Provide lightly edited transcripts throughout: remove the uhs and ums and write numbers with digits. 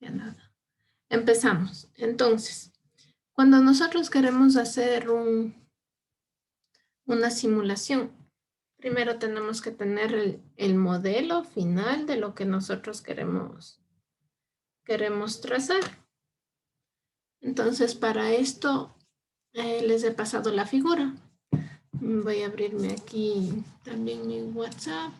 Ya nada. Empezamos. Entonces, cuando nosotros queremos hacer una simulación, primero tenemos que tener el modelo final de lo que nosotros queremos trazar. Entonces, para esto les he pasado la figura. Voy a abrirme aquí también mi WhatsApp.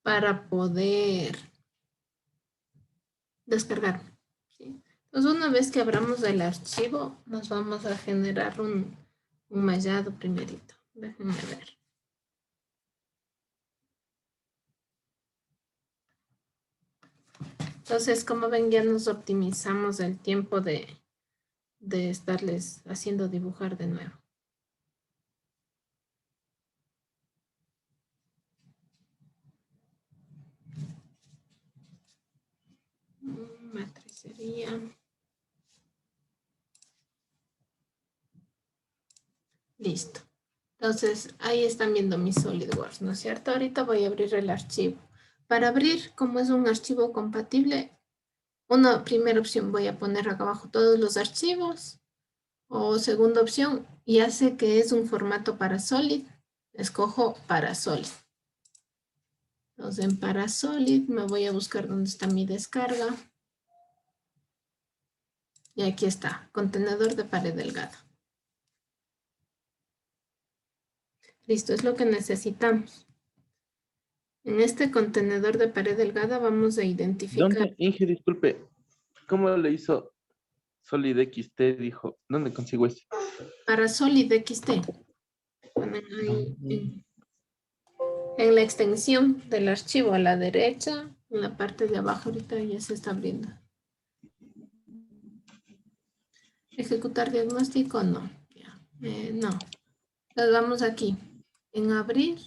Para poder descargar. ¿Sí? Entonces, una vez que abramos el archivo, nos vamos a generar un mallado primerito. Déjenme ver. Entonces, como ven, ya nos optimizamos el tiempo de estarles haciendo dibujar de nuevo. Matricería. Listo. Entonces, ahí están viendo mi SolidWorks, ¿no es cierto? Ahorita voy a abrir el archivo. Para abrir, como es un archivo compatible, una primera opción voy a poner acá abajo todos los archivos. O segunda opción, ya sé que es un formato para Solid, escojo para Solid. Entonces en para Solid me voy a buscar dónde está mi descarga. Y aquí está, contenedor de pared delgada. Listo, es lo que necesitamos. En este contenedor de pared delgada vamos a identificar. ¿Dónde, Inge, disculpe, cómo le hizo Solid XT? Dijo, ¿dónde consigo ese? Para Solid XT. Ponen ahí en la extensión del archivo a la derecha, en la parte de abajo ahorita ya se está abriendo. Ejecutar diagnóstico, no. No. Entonces vamos aquí. En abrir.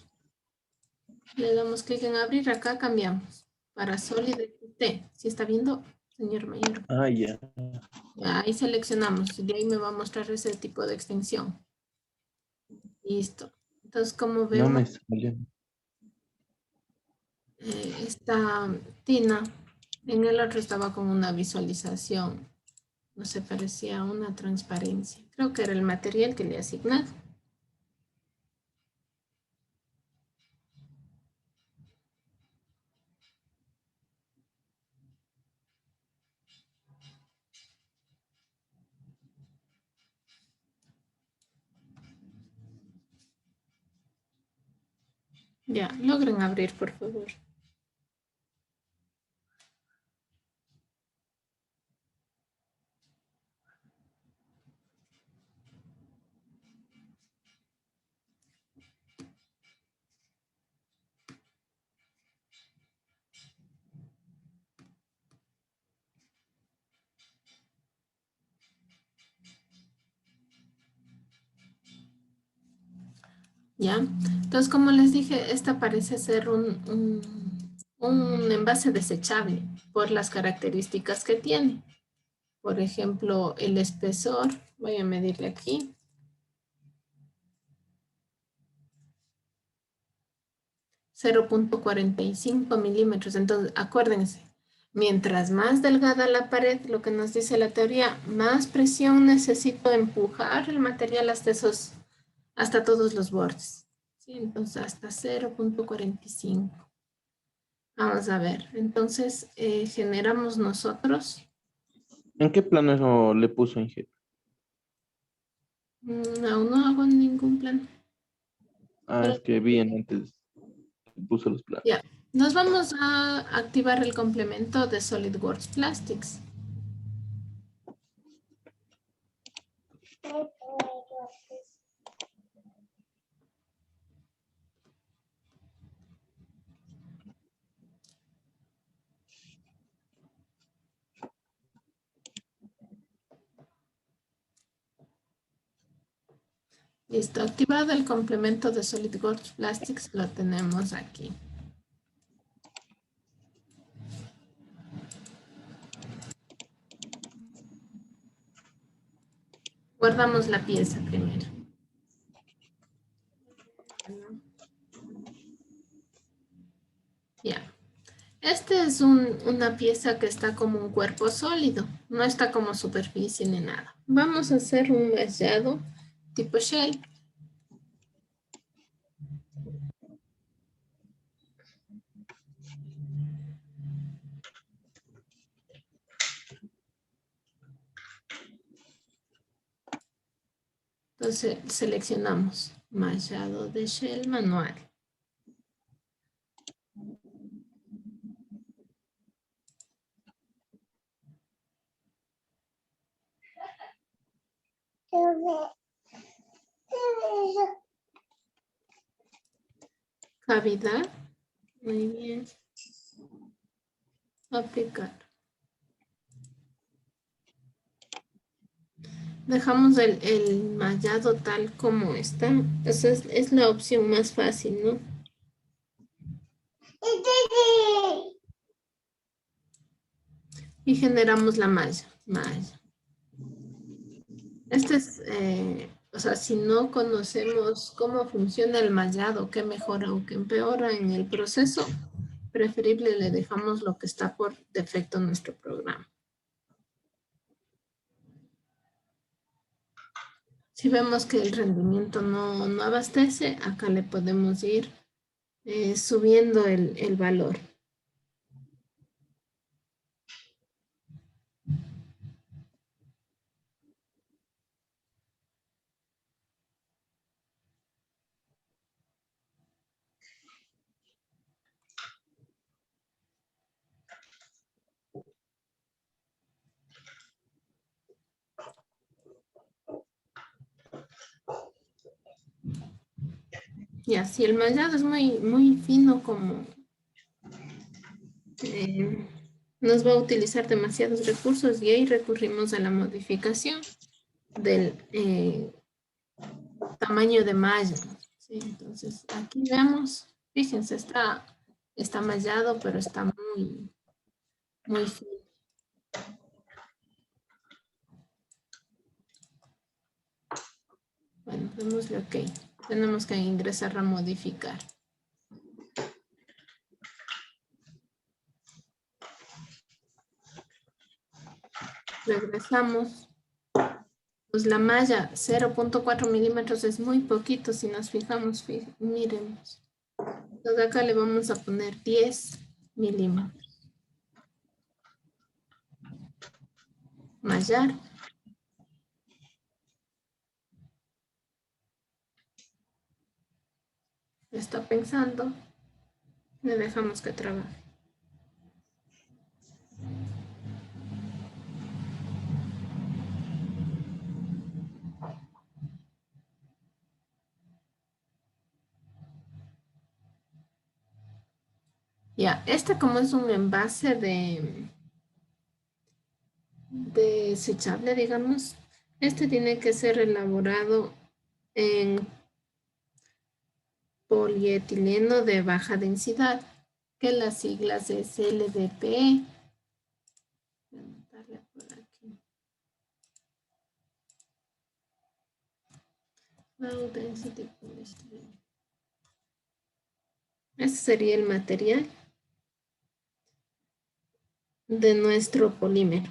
Le damos clic en abrir. Acá cambiamos. Para Solid XT. ¿Sí está viendo, señor Mayor? Ah, ya. Ahí seleccionamos. De ahí me va a mostrar ese tipo de extensión. Listo. Entonces, como No vemos, me salió. esta tina en el otro estaba con una visualización. No se parecía a una transparencia. Creo que era el material que le he asignado. Ya, logren abrir, por favor. ¿Ya? Entonces, como les dije, esta parece ser un envase desechable por las características que tiene. Por ejemplo, el espesor, voy a medirle aquí. 0.45 milímetros. Entonces, acuérdense, mientras más delgada la pared, lo que nos dice la teoría, más presión necesito empujar el material hasta todos los bordes. ¿Sí? Entonces, hasta 0.45. Vamos a ver, entonces generamos nosotros. ¿En qué plano le puso, Inge? Aún no hago ningún plan. Ah, Pero es que vi antes, le puso los planos. ya, nos vamos a activar el complemento de SolidWorks Plastics. Listo, activado el complemento de SolidWorks Plastics, lo tenemos aquí. Guardamos la pieza primero. Ya. Este es una pieza que está como un cuerpo sólido, no está como superficie ni nada. Vamos a hacer un mallado tipo shell. Entonces seleccionamos mallado de shell manual. Cavidad. Muy bien. Aplicar. Dejamos el mallado tal como está. Esa es la opción más fácil, ¿no? Y generamos la malla. Este es, o sea, si no conocemos cómo funciona el mallado, qué mejora o qué empeora en el proceso, preferible le dejamos lo que está por defecto en nuestro programa. Si vemos que el rendimiento no abastece, acá le podemos ir subiendo el valor. Ya, si el mallado es muy fino, como nos va a utilizar demasiados recursos, y ahí recurrimos a la modificación del tamaño de malla. ¿Sí? Entonces, aquí vemos, fíjense, está mallado, pero está muy fino. Bueno, démosle OK. Tenemos que ingresar a modificar. Regresamos. Pues la malla 0.4 milímetros es muy poquito si nos fijamos, miremos. Entonces acá le vamos a poner 10 milímetros. Mallar. Está pensando. Le dejamos que trabaje. Ya, este como es un envase desechable, digamos, este tiene que ser elaborado en polietileno de baja densidad, que las siglas es LDPE. Voy a anotarle por aquí. Low density polystyrene. Ese sería el material de nuestro polímero.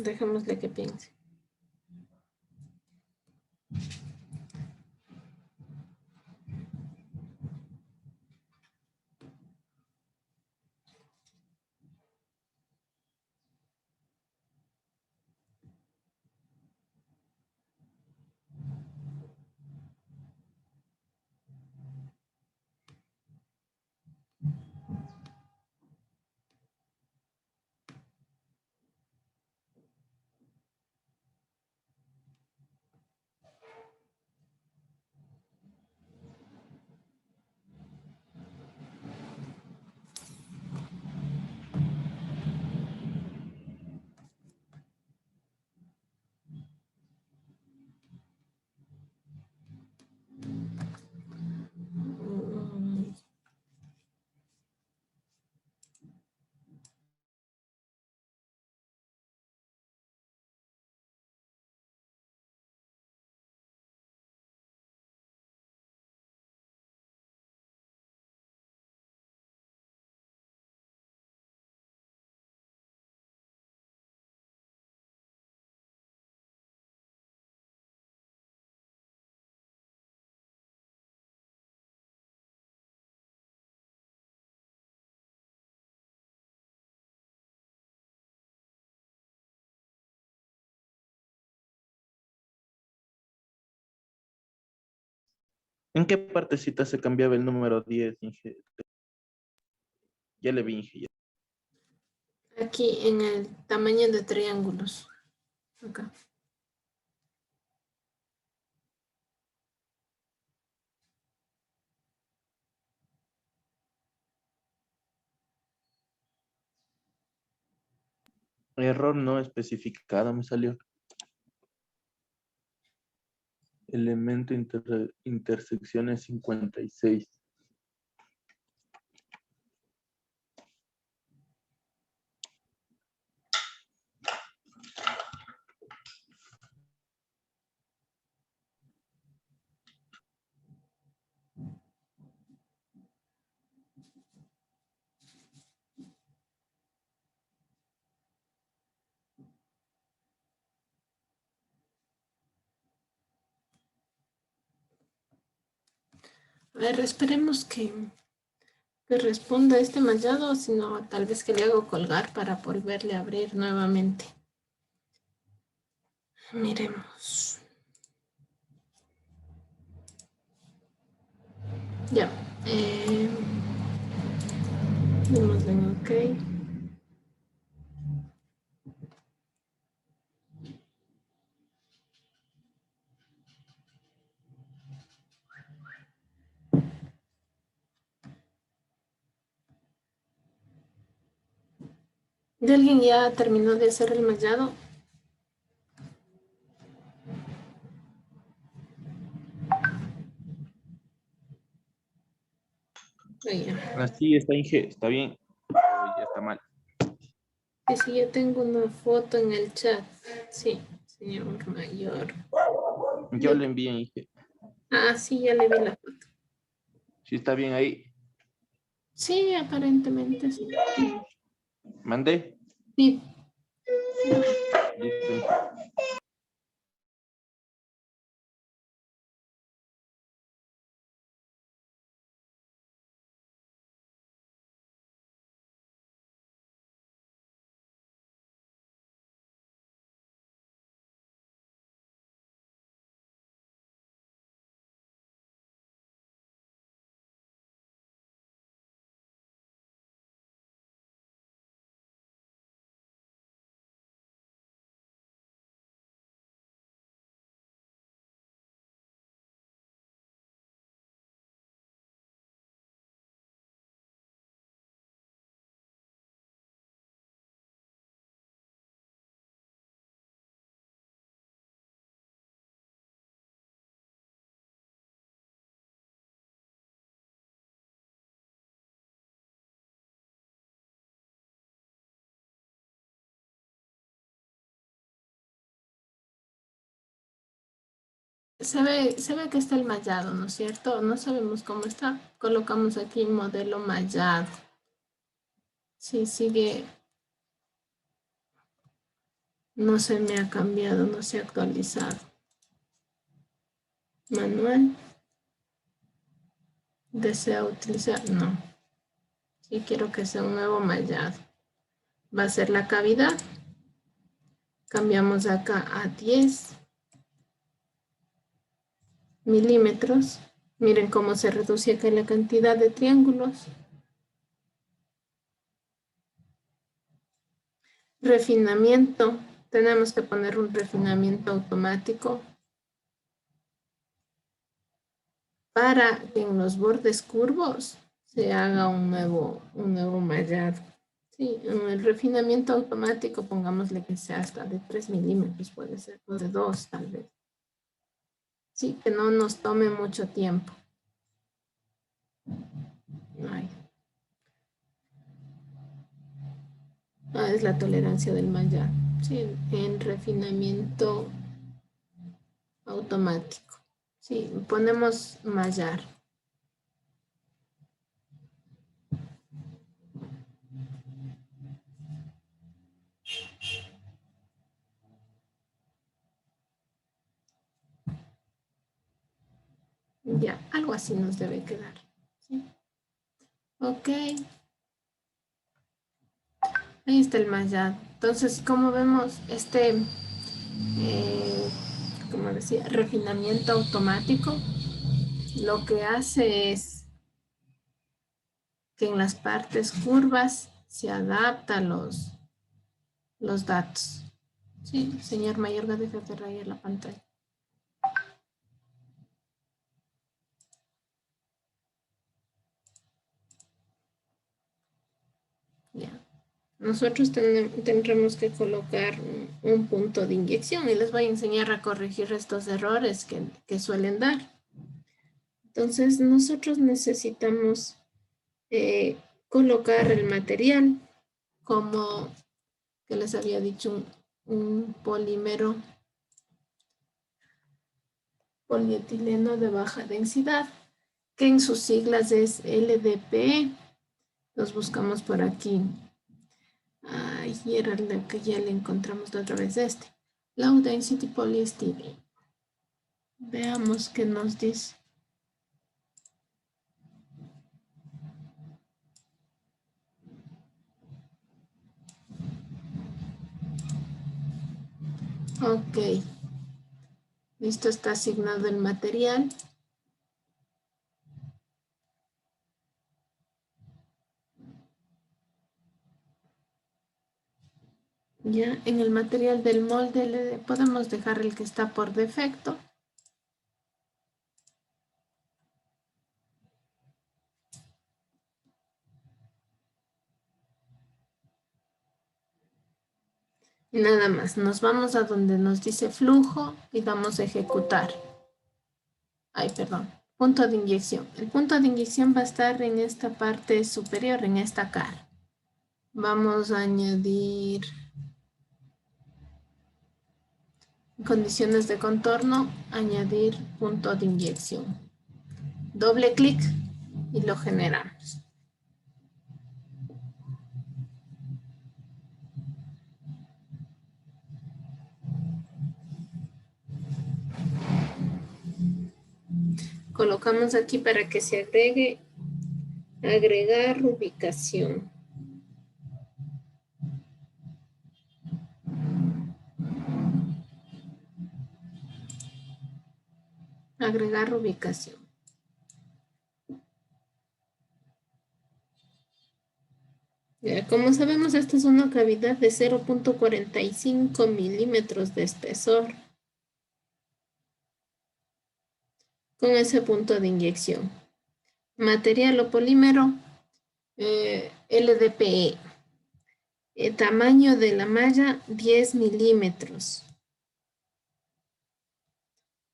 Dejémosle que piense. ¿En qué partecita se cambiaba el número 10, Inge? Ya le vi, Inge. Aquí en el tamaño de triángulos. Acá. Error no especificado me salió. Elemento intersecciones 56. A ver, esperemos que responda este mallado, si no, tal vez que le hago colgar para volverle a abrir nuevamente. Miremos. Ya. Démosle en OK. ¿De alguien ya terminó de hacer el mallado? Así está, Inge. Está bien. O ya está mal. Sí, sí, yo tengo una foto en el chat. Sí, señor mayor. Yo le envié, Inge. Ah, sí, ya le vi la foto. Sí está bien ahí. Sí, aparentemente sí. ¿Mandé? Sí. Listo, Inge. Se ve que está el mallado, ¿no es cierto? No sabemos cómo está. Colocamos aquí modelo mallado. Sí, sigue. No se me ha cambiado, no se ha actualizado. Manual. ¿Desea utilizar? No. Sí, quiero que sea un nuevo mallado. Va a ser la cavidad. Cambiamos acá a 10 milímetros. Miren cómo se reduce acá la cantidad de triángulos. Refinamiento. Tenemos que poner un refinamiento automático para que en los bordes curvos se haga un nuevo mallado. Sí, en el refinamiento automático pongámosle que sea hasta de 3 milímetros, puede ser, o de 2 tal vez. Sí, que no nos tome mucho tiempo. Ay. Ah, es la tolerancia del mallado. Sí, en refinamiento automático. Sí, ponemos mallar. Ya, algo así nos debe quedar. ¿Sí? Ok. Ahí está el mallado. Entonces, como vemos, como decía, refinamiento automático lo que hace es que en las partes curvas se adapta los datos. Sí, señor Mayorga, deja de rayar la pantalla. Ya. Nosotros tendremos que colocar un punto de inyección y les voy a enseñar a corregir estos errores que suelen dar. Entonces, nosotros necesitamos colocar el material como que les había dicho, un polímero polietileno de baja densidad, que en sus siglas es LDPE. Los buscamos por aquí. Ay, era el que ya le encontramos la otra vez este. Low Density Polyester. Veamos qué nos dice. Ok. Listo, está asignado el material. Ya en el material del molde podemos dejar el que está por defecto. Y nada más, nos vamos a donde nos dice flujo y damos a ejecutar. Ay, perdón, punto de inyección. El punto de inyección va a estar en esta parte superior, en esta cara. Vamos a añadir condiciones de contorno, añadir punto de inyección. Doble clic y lo generamos. Colocamos aquí para que se agregue, agregar ubicación. Agregar ubicación. Ya, como sabemos, esta es una cavidad de 0.45 milímetros de espesor con ese punto de inyección. Material o polímero LDPE. Tamaño de la malla 10 milímetros.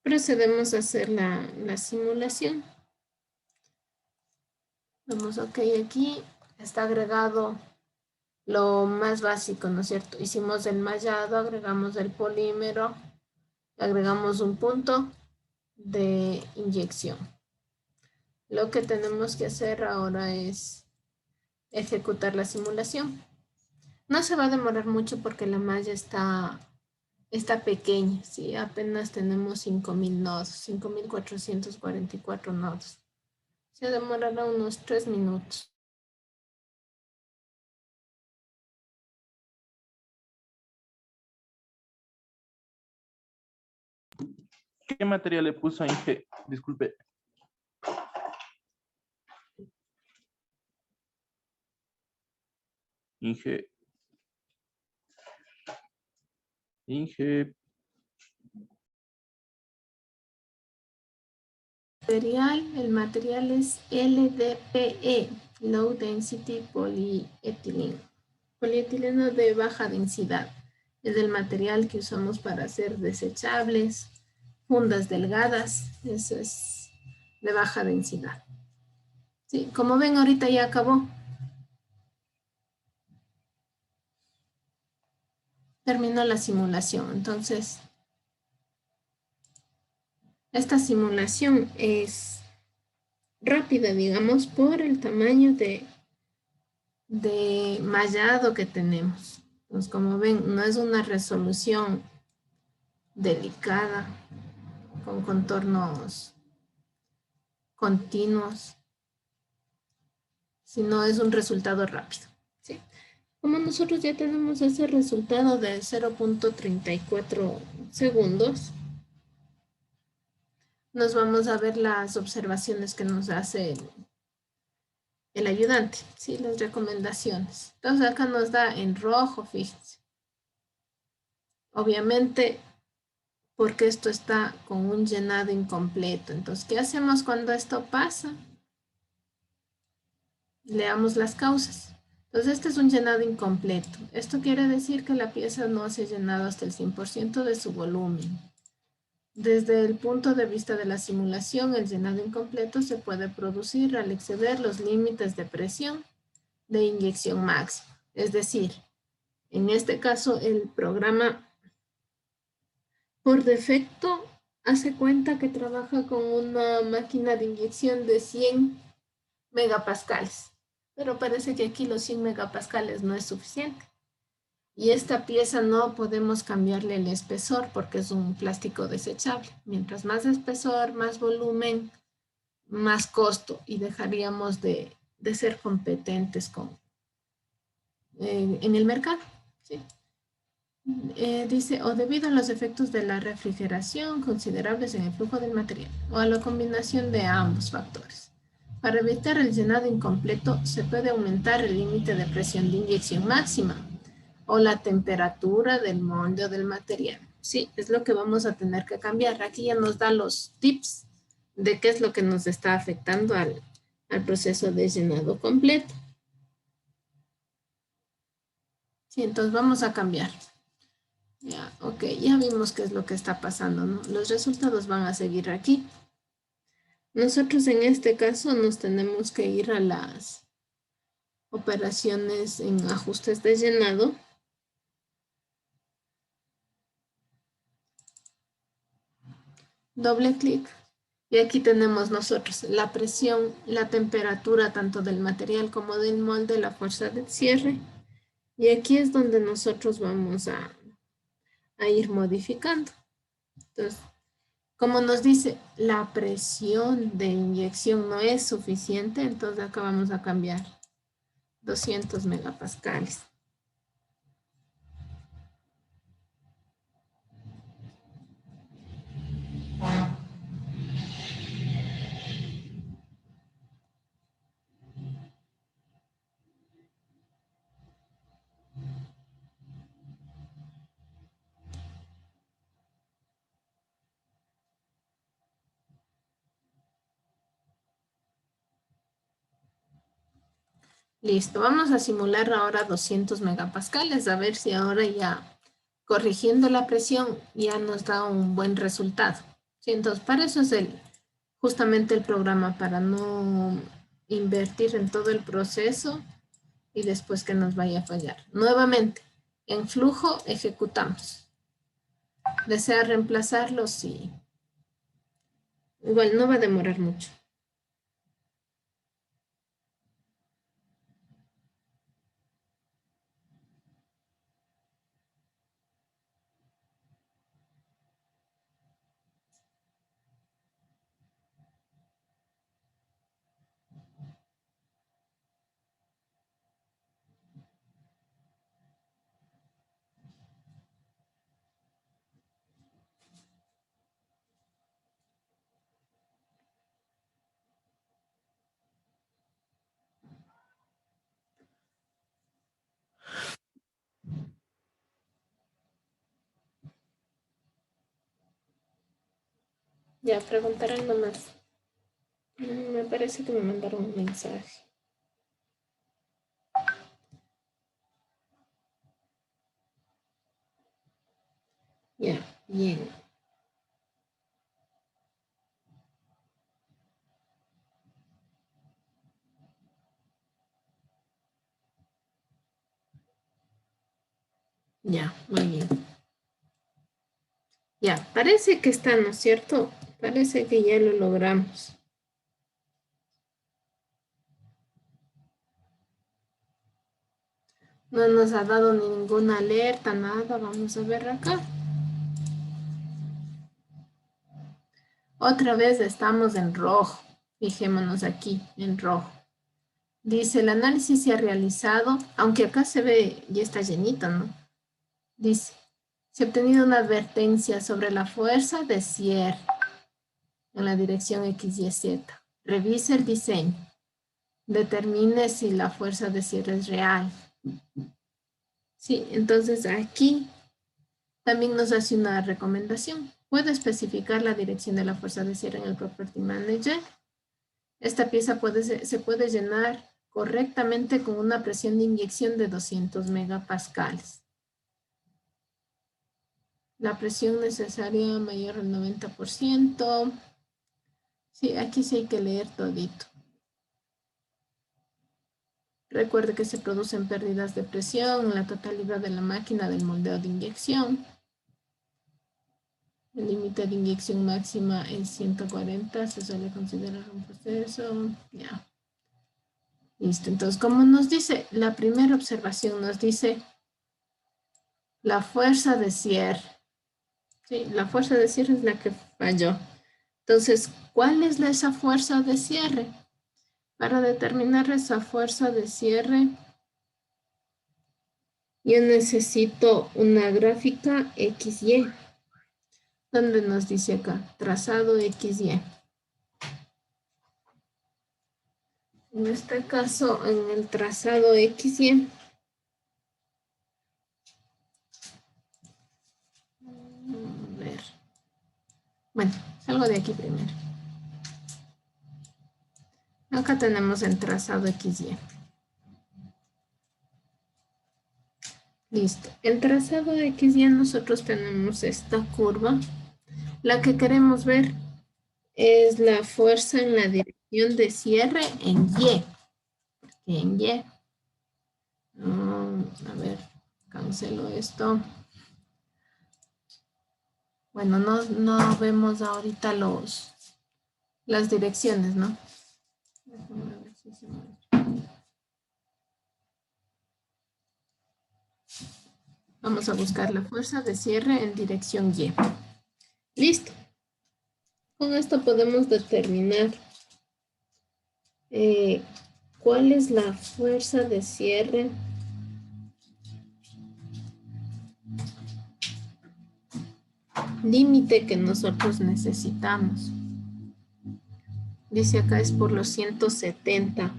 Procedemos a hacer la simulación. Vamos, ok, aquí está agregado lo más básico, ¿no es cierto? Hicimos el mallado, agregamos el polímero, agregamos un punto de inyección. Lo que tenemos que hacer ahora es ejecutar la simulación. No se va a demorar mucho porque la malla está pequeña, ¿sí? Apenas tenemos 5.000 nodos, 5.444 nodos. Se demorará unos 3 minutos. ¿Qué material le puso a Inge? Disculpe. Inge. El material es LDPE, Low Density Polyethylene. Polietileno de baja densidad. Es el material que usamos para hacer desechables, fundas delgadas. Eso es de baja densidad. Sí, como ven, ahorita ya acabó. Terminó la simulación. Entonces, esta simulación es rápida, digamos, por el tamaño de mallado que tenemos. Entonces, como ven, no es una resolución delicada con contornos continuos, sino es un resultado rápido, ¿sí? Como nosotros ya tenemos ese resultado de 0.34 segundos, nos vamos a ver las observaciones que nos hace el ayudante, ¿sí? Las recomendaciones. Entonces acá nos da en rojo, fíjense. Obviamente, porque esto está con un llenado incompleto. Entonces, ¿qué hacemos cuando esto pasa? Leamos las causas. Entonces, este es un llenado incompleto. Esto quiere decir que la pieza no se ha llenado hasta el 100% de su volumen. Desde el punto de vista de la simulación, el llenado incompleto se puede producir al exceder los límites de presión de inyección máxima. Es decir, en este caso, el programa por defecto hace cuenta que trabaja con una máquina de inyección de 100 megapascales, pero parece que aquí los 100 megapascales no es suficiente. Y esta pieza no podemos cambiarle el espesor porque es un plástico desechable. Mientras más espesor, más volumen, más costo y dejaríamos de ser competentes en el mercado. ¿Sí? Dice, o debido a los efectos de la refrigeración considerables en el flujo del material, o a la combinación de ambos factores. Para evitar el llenado incompleto, se puede aumentar el límite de presión de inyección máxima, o la temperatura del molde o del material. Sí, es lo que vamos a tener que cambiar. Aquí ya nos da los tips de qué es lo que nos está afectando al proceso de llenado completo. Sí, entonces vamos a cambiar. Ya, ok, ya vimos qué es lo que está pasando, ¿no? Los resultados van a seguir aquí. Nosotros en este caso nos tenemos que ir a las operaciones en ajustes de llenado. Doble clic. Y aquí tenemos nosotros la presión, la temperatura tanto del material como del molde, la fuerza de cierre. Y aquí es donde nosotros vamos a ir modificando. Entonces, como nos dice, la presión de inyección no es suficiente, entonces acá vamos a cambiar 200 megapascales. Listo, vamos a simular ahora 200 megapascales, a ver si ahora ya corrigiendo la presión ya nos da un buen resultado. Sí, entonces, para eso es justamente el programa, para no invertir en todo el proceso y después que nos vaya a fallar. Nuevamente, en flujo ejecutamos. ¿Desea reemplazarlo? Sí. Igual no va a demorar mucho. Ya, preguntarán nomás. Me parece que me mandaron un mensaje. Ya, bien. Ya, muy bien. Ya, parece que está, ¿no es cierto? Parece que ya lo logramos. No nos ha dado ninguna alerta, nada. Vamos a ver acá. Otra vez estamos en rojo. Fijémonos aquí, en rojo. Dice, el análisis se ha realizado, aunque acá se ve, ya está llenito, ¿no? Dice, se ha obtenido una advertencia sobre la fuerza de cierre. en la dirección X, Y, Z. Revise el diseño. Determine si la fuerza de cierre es real. Sí, entonces aquí también nos hace una recomendación. Puede especificar la dirección de la fuerza de cierre en el Property Manager. Esta pieza se puede llenar correctamente con una presión de inyección de 200 megapascales. La presión necesaria mayor al 90%. Sí, aquí sí hay que leer todito. Recuerde que se producen pérdidas de presión en la totalidad de la máquina del moldeo de inyección. El límite de inyección máxima es 140, se suele considerar un proceso. Ya. Listo, entonces, como nos dice, la primera observación nos dice la fuerza de cierre. Sí, la fuerza de cierre es la que falló. Entonces, ¿cuál es esa fuerza de cierre? Para determinar esa fuerza de cierre, yo necesito una gráfica XY, donde nos dice acá, trazado XY. En este caso, en el trazado XY, a ver. Bueno, salgo de aquí primero. Acá tenemos el trazado XY. Listo. El trazado XY nosotros tenemos esta curva. La que queremos ver es la fuerza en la dirección de cierre en Y. En Y. A ver, cancelo esto. Bueno, no vemos ahorita las direcciones, ¿no? Déjame ver si se muestra. Vamos a buscar la fuerza de cierre en dirección Y. Listo. Con esto podemos determinar cuál es la fuerza de cierre límite que nosotros necesitamos. Dice acá es por los 170.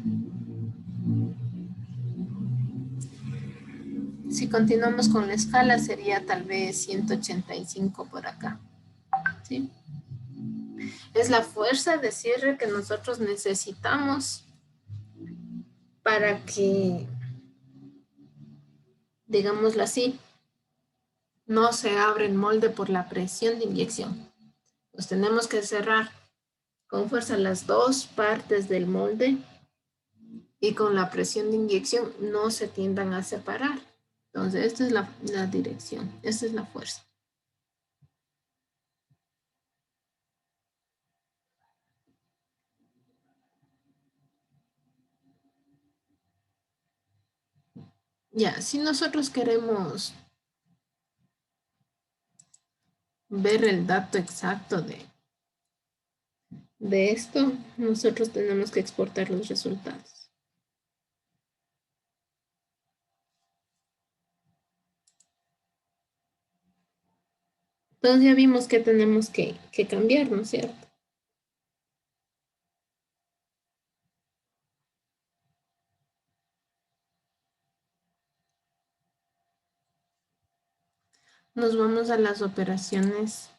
Si continuamos con la escala sería tal vez 185 por acá. ¿Sí? Es la fuerza de cierre que nosotros necesitamos para que, digámoslo así, no se abra el molde por la presión de inyección. Pues tenemos que cerrar con fuerza las dos partes del molde y con la presión de inyección no se tiendan a separar. Entonces, esta es la dirección, esta es la fuerza. Ya, si nosotros queremos ver el dato exacto de esto, nosotros tenemos que exportar los resultados. Entonces ya vimos que tenemos que cambiar, ¿no es cierto? Nos vamos a las operaciones.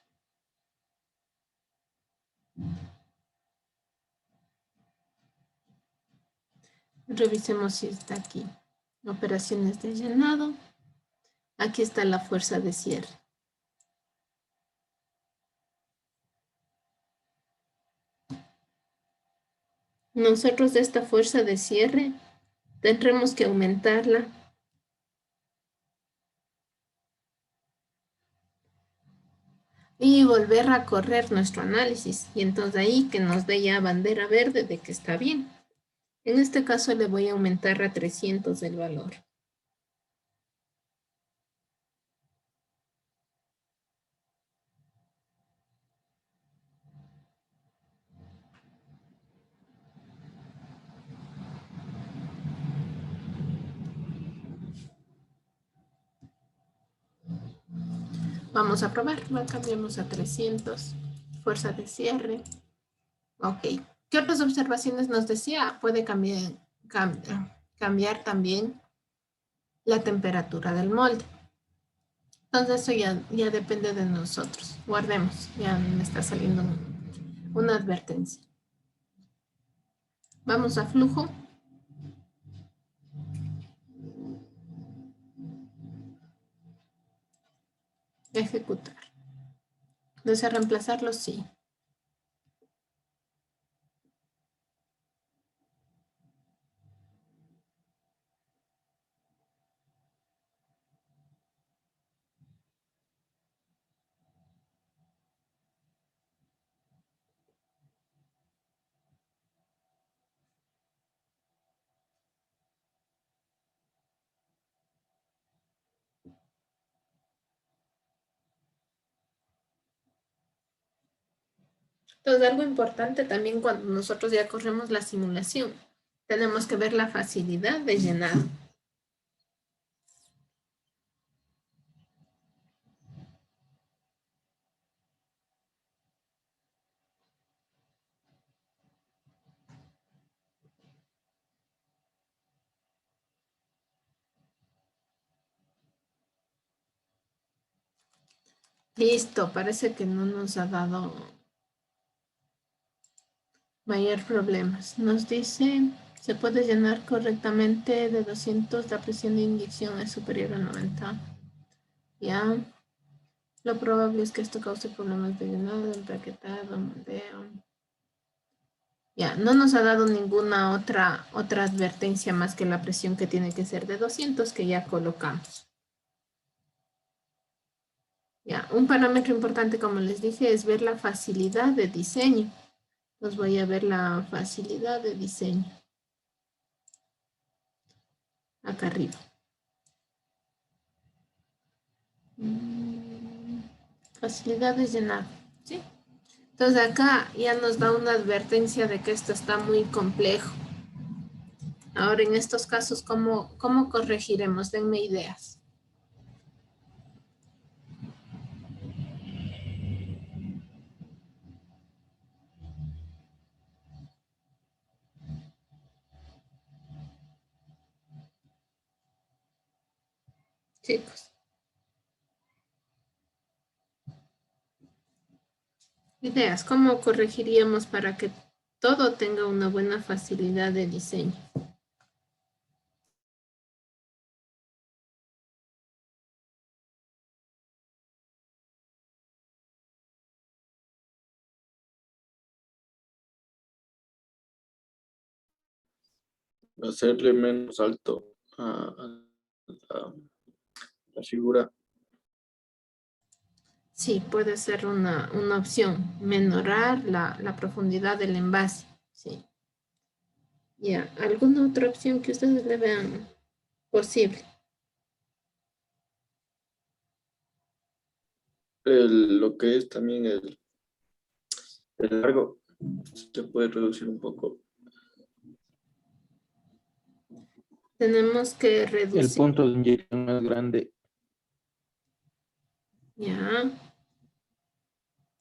Revisemos si está aquí. Operaciones de llenado. Aquí está la fuerza de cierre. Nosotros de esta fuerza de cierre tendremos que aumentarla y volver a correr nuestro análisis. Y entonces ahí que nos dé ya bandera verde de que está bien. En este caso le voy a aumentar a 300 el valor. Vamos a probar. Lo cambiamos a 300. Fuerza de cierre. Ok. ¿Qué otras observaciones nos decía? Puede cambiar también la temperatura del molde. Entonces eso ya depende de nosotros. Guardemos. Ya me está saliendo una advertencia. Vamos a flujo. Ejecutar. ¿Desea reemplazarlo? Sí. Entonces, algo importante también cuando nosotros ya corremos la simulación, tenemos que ver la facilidad de llenado. Listo, parece que no nos ha dado mayor problemas. Nos dice, se puede llenar correctamente de 200, la presión de inyección es superior a 90. Ya, lo probable es que esto cause problemas de llenado, empaquetado, moldeo. Ya, no nos ha dado ninguna otra advertencia más que la presión que tiene que ser de 200 que ya colocamos. Ya, un parámetro importante, como les dije, es ver la facilidad de diseño. Los voy a ver la facilidad de diseño. Acá arriba. Facilidad de llenar, ¿sí? Entonces acá ya nos da una advertencia de que esto está muy complejo. Ahora en estos casos, ¿cómo corregiremos? Denme ideas. Chicos, ideas, ¿cómo corregiríamos para que todo tenga una buena facilidad de diseño? Hacerle menos alto a la figura. Sí, puede ser una opción, menorar la profundidad del envase. Sí. Ya, ¿alguna otra opción que ustedes le vean posible? Lo que es también el largo se puede reducir un poco. Tenemos que El reducir. punto de inyección más grande. Ya.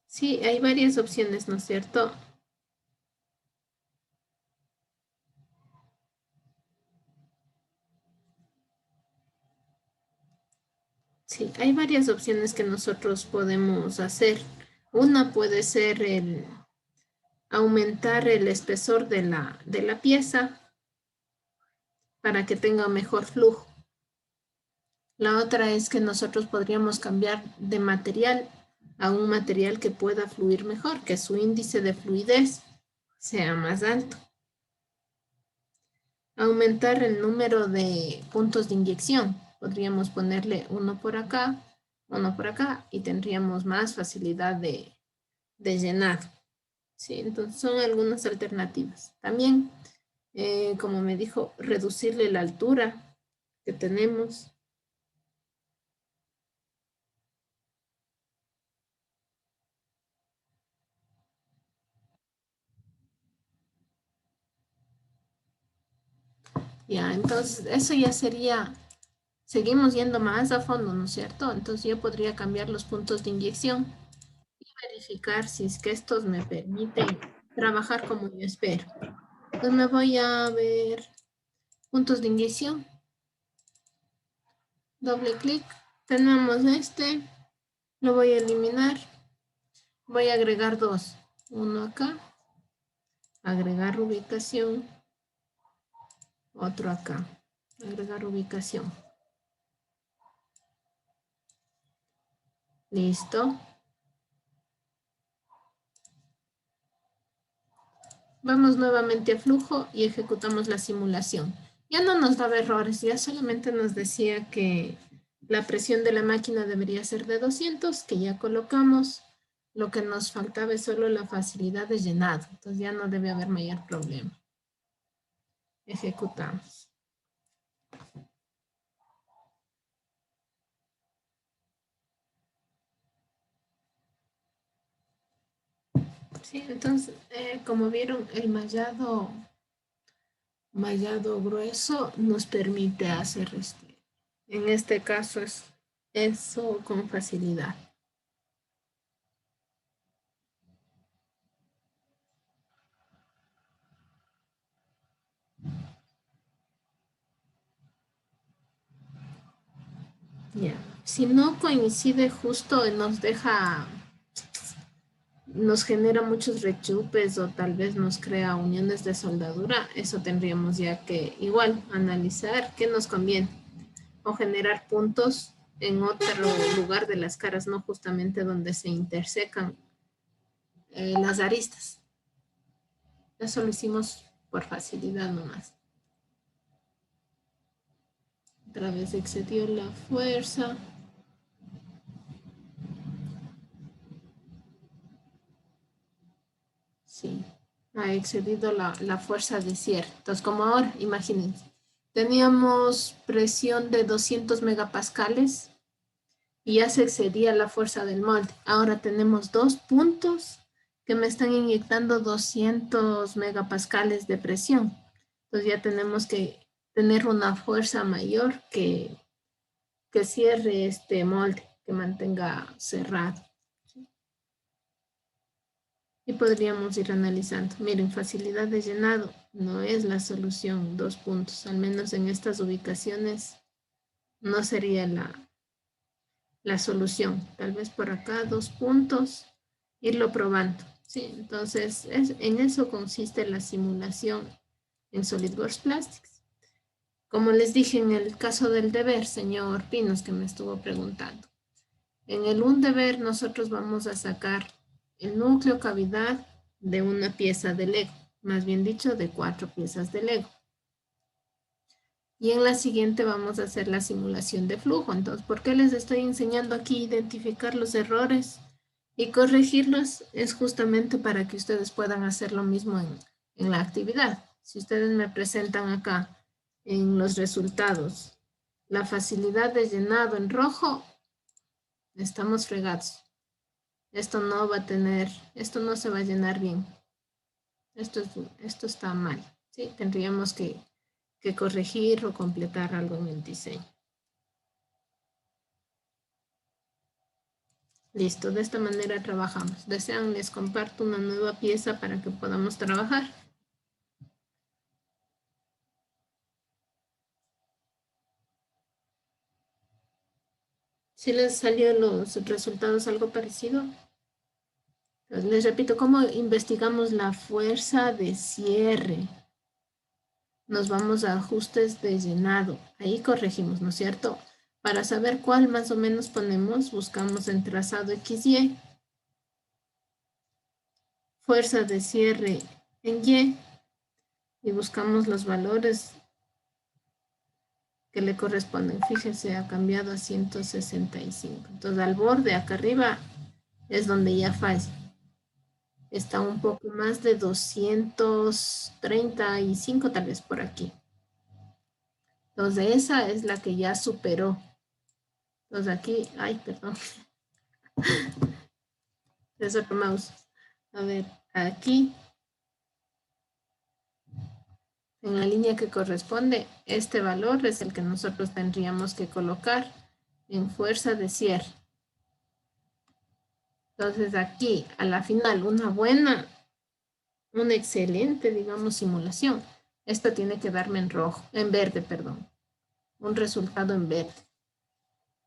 Sí, hay varias opciones, ¿no es cierto? Sí, hay varias opciones que nosotros podemos hacer. Una puede ser el aumentar el espesor de la pieza para que tenga mejor flujo. La otra es que nosotros podríamos cambiar de material a un material que pueda fluir mejor, que su índice de fluidez sea más alto. Aumentar el número de puntos de inyección. Podríamos ponerle uno por acá y tendríamos más facilidad de llenar. Sí, entonces son algunas alternativas. También, como me dijo, reducirle la altura que tenemos. Ya, entonces eso ya sería, seguimos yendo más a fondo, ¿no es cierto? Entonces yo podría cambiar los puntos de inyección y verificar si es que estos me permiten trabajar como yo espero. Entonces me voy a ver puntos de inicio. Doble clic. Tenemos este. Lo voy a eliminar. Voy a agregar dos. Uno acá. Agregar ubicación. Otro acá. Agregar ubicación. Listo. Vamos nuevamente a flujo y ejecutamos la simulación. Ya no nos daba errores, ya solamente nos decía que la presión de la máquina debería ser de 200, que ya colocamos. Lo que nos faltaba es solo la facilidad de llenado. Entonces ya no debe haber mayor problema. Ejecutamos. Sí, entonces, como vieron, el mallado grueso nos permite hacer en este caso es eso con facilidad. Ya. Si no coincide justo, nos genera muchos rechupes o tal vez nos crea uniones de soldadura, eso tendríamos ya que igual analizar qué nos conviene o generar puntos en otro lugar de las caras, no justamente donde se intersecan las aristas. Eso lo hicimos por facilidad nomás. Otra vez excedió la fuerza. Sí, ha excedido la fuerza de cierre. Entonces, como ahora, imagínense, teníamos presión de 200 megapascales y ya se excedía la fuerza del molde. Ahora tenemos dos puntos que me están inyectando 200 megapascales de presión. Entonces ya tenemos que tener una fuerza mayor que cierre este molde, que mantenga cerrado. Y podríamos ir analizando. Miren, facilidad de llenado no es la solución, 2 puntos. Al menos en estas ubicaciones no sería la solución. Tal vez por acá 2 puntos, irlo probando. Sí, entonces en eso consiste la simulación en SolidWorks Plastics. Como les dije en el caso del deber, señor Pinos, que me estuvo preguntando. En el un deber nosotros vamos a sacar el núcleo cavidad de una pieza de Lego, más bien dicho, de 4 piezas de Lego. Y en la siguiente vamos a hacer la simulación de flujo. Entonces, ¿por qué les estoy enseñando aquí a identificar los errores y corregirlos? Es justamente para que ustedes puedan hacer lo mismo en la actividad. Si ustedes me presentan acá en los resultados la facilidad de llenado en rojo, estamos fregados. Esto no va a tener, esto no se va a llenar bien. Esto está mal. ¿Sí? Tendríamos que corregir o completar algo en el diseño. Listo, de esta manera trabajamos. ¿Desean? Les comparto una nueva pieza para que podamos trabajar. ¿Sí les salió los resultados algo parecido? Entonces, les repito, ¿cómo investigamos la fuerza de cierre? Nos vamos a ajustes de llenado. Ahí corregimos, ¿no es cierto? Para saber cuál más o menos ponemos, buscamos en trazado XY. Fuerza de cierre en Y. Y buscamos los valores que le corresponden. Fíjense, ha cambiado a 165. Entonces, al borde, acá arriba, es donde ya falla. Está un poco más de 235, tal vez por aquí. Entonces, esa es la que ya superó. Entonces, aquí, ay, perdón. Es otro mouse. A ver, aquí, en la línea que corresponde, este valor es el que nosotros tendríamos que colocar en fuerza de cierre. Entonces aquí, a la final, una buena una excelente, digamos, simulación. Esta tiene que darme en verde, perdón. Un resultado en verde.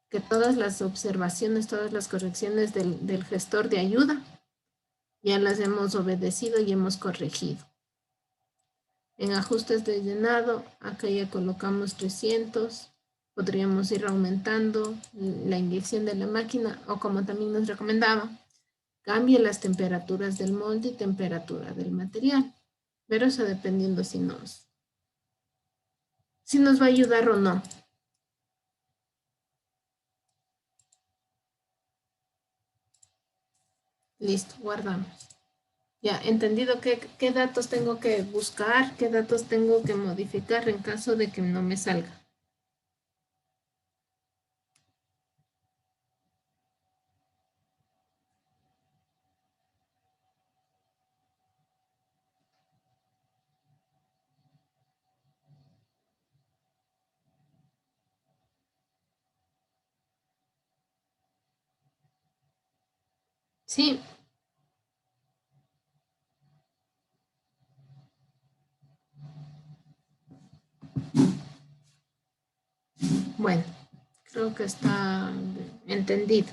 Que todas las observaciones, todas las correcciones del gestor de ayuda ya las hemos obedecido y hemos corregido. En ajustes de llenado, acá ya colocamos 300. Podríamos ir aumentando la inyección de la máquina o como también nos recomendaba, cambie las temperaturas del molde y temperatura del material. Pero eso dependiendo si nos va a ayudar o no. Listo, guardamos. Ya, entendido qué datos tengo que buscar, qué datos tengo que modificar en caso de que no me salga. Sí. Bueno, creo que está entendido.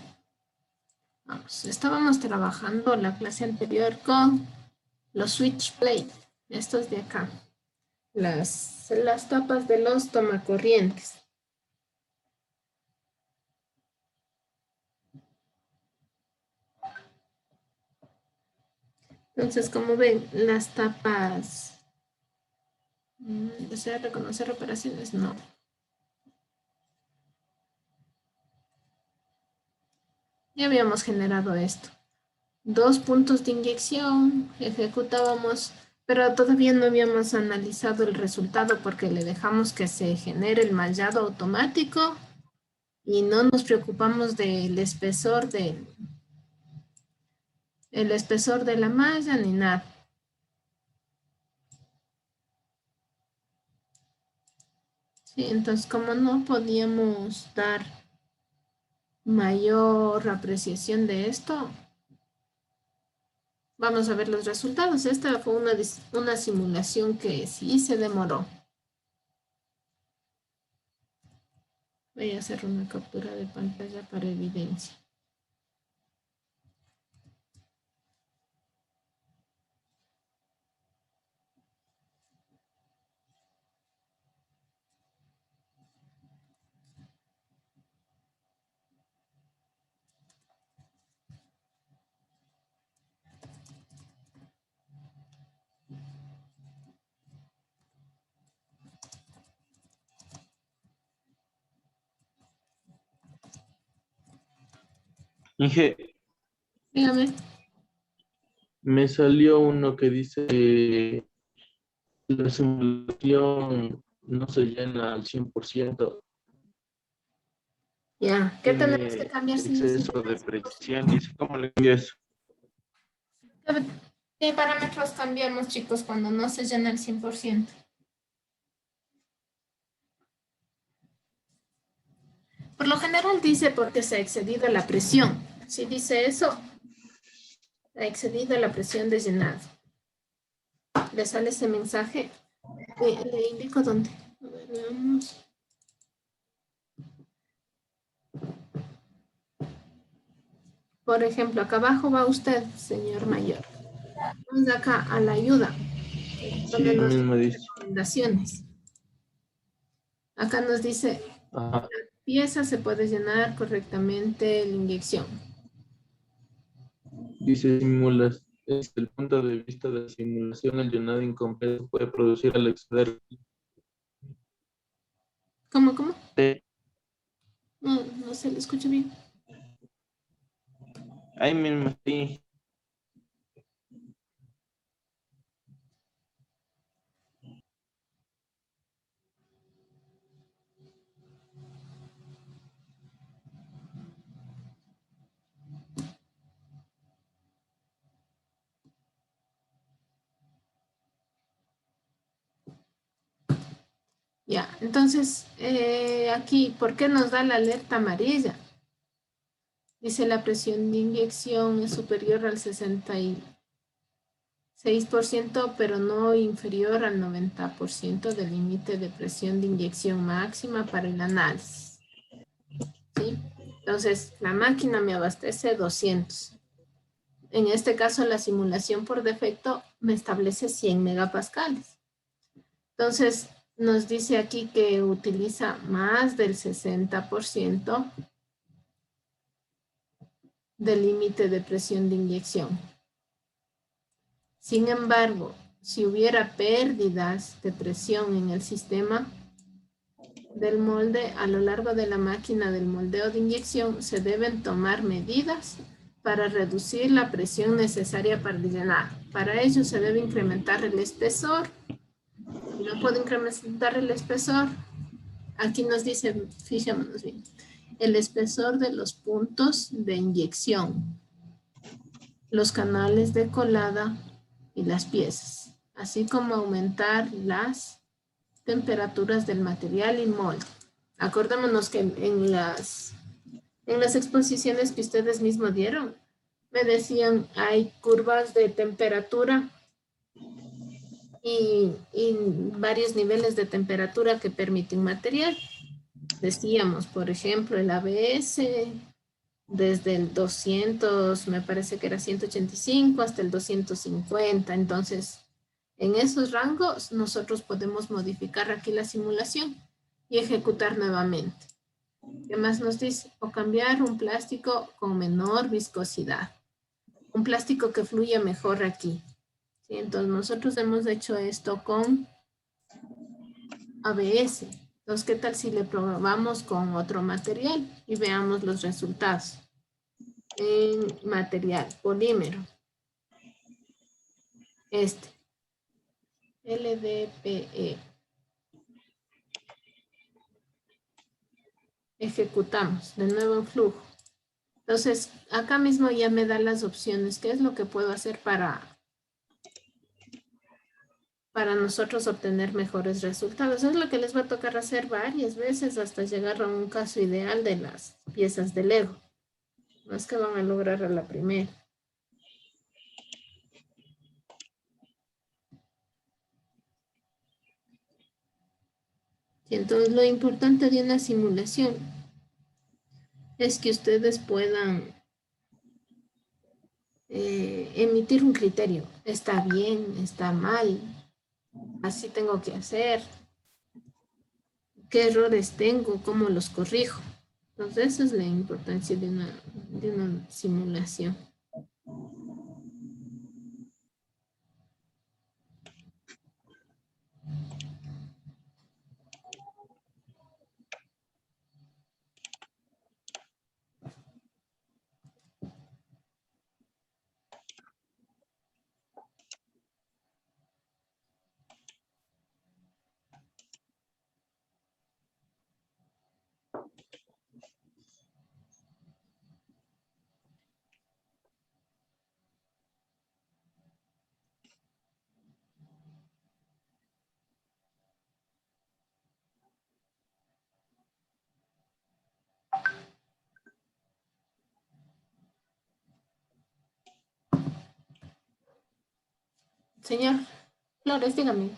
Vamos, estábamos trabajando la clase anterior con los switch plate, estos de acá, las tapas de los tomacorrientes. Entonces, como ven, las tapas, ¿desea reconocer operaciones? No. Ya habíamos generado esto. 2 puntos de inyección, ejecutábamos, pero todavía no habíamos analizado el resultado porque le dejamos que se genere el mallado automático y no nos preocupamos del espesor el espesor de la malla ni nada. Sí, entonces como no podíamos dar mayor apreciación de esto, vamos a ver los resultados. Esta fue una simulación que sí se demoró. Voy a hacer una captura de pantalla para evidencia. Inge, Dígame. me salió uno que dice que la simulación no se llena al 100%. Ya, ¿qué tenemos que Tiene cambiar si no se exceso llena? de precisión. Dice, ¿cómo le cambio eso? ¿Qué parámetros cambiamos, chicos, cuando no se llena el 100%? Por lo general dice porque se ha excedido la presión. Si dice eso, ha excedido la presión de llenado. Le sale ese mensaje. Le indico dónde. A ver, veamos. Por ejemplo, acá abajo va usted, señor mayor. Vamos acá a la ayuda, donde Sí, lo nos mismo dice dice. recomendaciones. Acá nos dice, Ajá. pieza se puede llenar correctamente la inyección. Dice, desde el punto de vista de la simulación, el llenado incompleto puede producir al exceder ¿Cómo? T. No se le escucha bien. Ahí mismo, sí. Ya, entonces, aquí, ¿por qué nos da la alerta amarilla? Dice la presión de inyección es superior al 60 6%, pero no inferior al 90% del límite de presión de inyección máxima para el análisis. ¿Sí? Entonces, la máquina me abastece 200. En este caso, la simulación por defecto me establece 100 megapascales. Entonces, nos dice aquí que utiliza más del 60% del límite de presión de inyección. Sin embargo, si hubiera pérdidas de presión en el sistema del molde a lo largo de la máquina del moldeo de inyección, se deben tomar medidas para reducir la presión necesaria para el llenado. Para ello se debe incrementar el espesor. Si no puedo incrementar el espesor, aquí nos dice, fijémonos bien, el espesor de los puntos de inyección, los canales de colada y las piezas, así como aumentar las temperaturas del material y molde. Acordémonos que en las exposiciones que ustedes mismos dieron, me decían, hay curvas de temperatura y varios niveles de temperatura que permiten material. Decíamos, por ejemplo, el ABS desde el 200, me parece que era 185 hasta el 250. Entonces, en esos rangos nosotros podemos modificar aquí la simulación y ejecutar nuevamente. ¿Qué más nos dice? O cambiar un plástico con menor viscosidad. Un plástico que fluya mejor aquí. ¿Sí? Entonces, nosotros hemos hecho esto con ABS. Entonces, ¿qué tal si le probamos con otro material y veamos los resultados? En material, polímero. LDPE. Ejecutamos de nuevo en flujo. Entonces, acá mismo ya me da las opciones. ¿Qué es lo que puedo hacer para nosotros obtener mejores resultados? Es lo que les va a tocar hacer varias veces hasta llegar a un caso ideal de las piezas de Lego. No es que van a lograr a la primera. Y entonces lo importante de una simulación es que ustedes puedan emitir un criterio. ¿Está bien? ¿Está mal? ¿Así tengo que hacer? ¿Qué errores tengo? ¿Cómo los corrijo? Entonces esa es la importancia de una simulación. Señor Flores, dígame.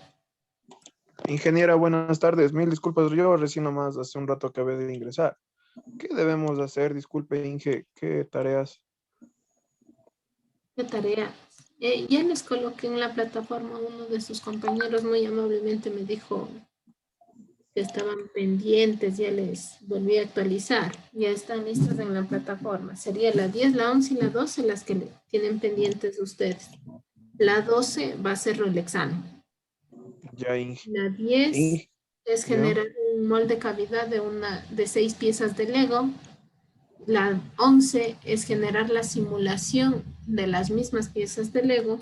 Ingeniera, buenas tardes. Mil disculpas, yo recién nomás hace un rato acabé de ingresar. ¿Qué debemos hacer? Disculpe, Inge, ¿qué tareas? ¿Qué tarea? Ya les coloqué en la plataforma. Uno de sus compañeros muy amablemente me dijo que estaban pendientes, ya les volví a actualizar. Ya están listas en la plataforma. Sería la 10, la 11 y la 12 las que tienen pendientes ustedes. La 12 va a ser el examen. Ya, Inge. La 10 Inge, es ya. generar un molde cavidad de 6 piezas de Lego. La 11 es generar la simulación de las mismas piezas de Lego.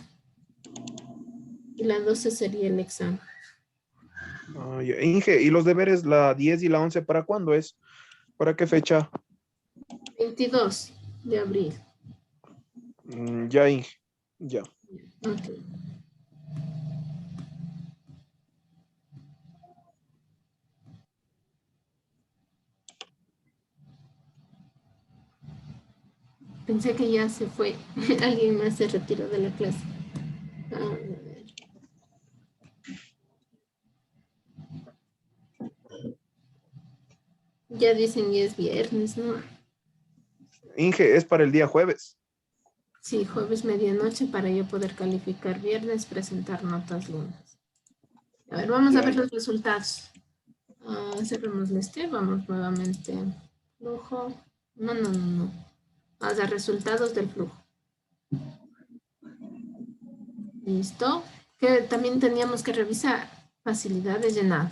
Y la 12 sería el examen. Ah, ya. Inge, ¿y los deberes, la 10 y la 11, para cuándo es? ¿Para qué fecha? 22 de abril. Ya, Inge. Ya. Ok. Pensé que ya se fue. Alguien más se retiró de la clase. ya dicen y es viernes, ¿no? Inge, es para el día jueves. Sí, jueves medianoche para yo poder calificar viernes, presentar notas lunes. A ver, vamos a ver los resultados. Cerremos este, vamos nuevamente. Flujo. No. Vamos a resultados del flujo. Listo. Que también teníamos que revisar. Facilidad de llenado.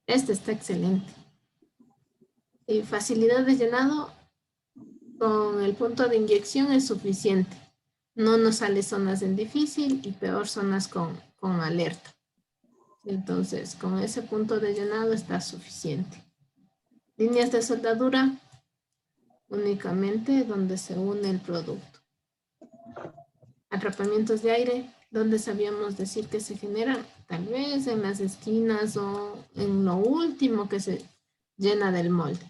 Este está excelente. Y facilidad de llenado con el punto de inyección es suficiente. No nos sale zonas en difícil y peor zonas con alerta. Entonces, con ese punto de llenado está suficiente. Líneas de soldadura, únicamente donde se une el producto. Atrapamientos de aire, donde sabíamos decir que se generan, tal vez en las esquinas o en lo último que se llena del molde.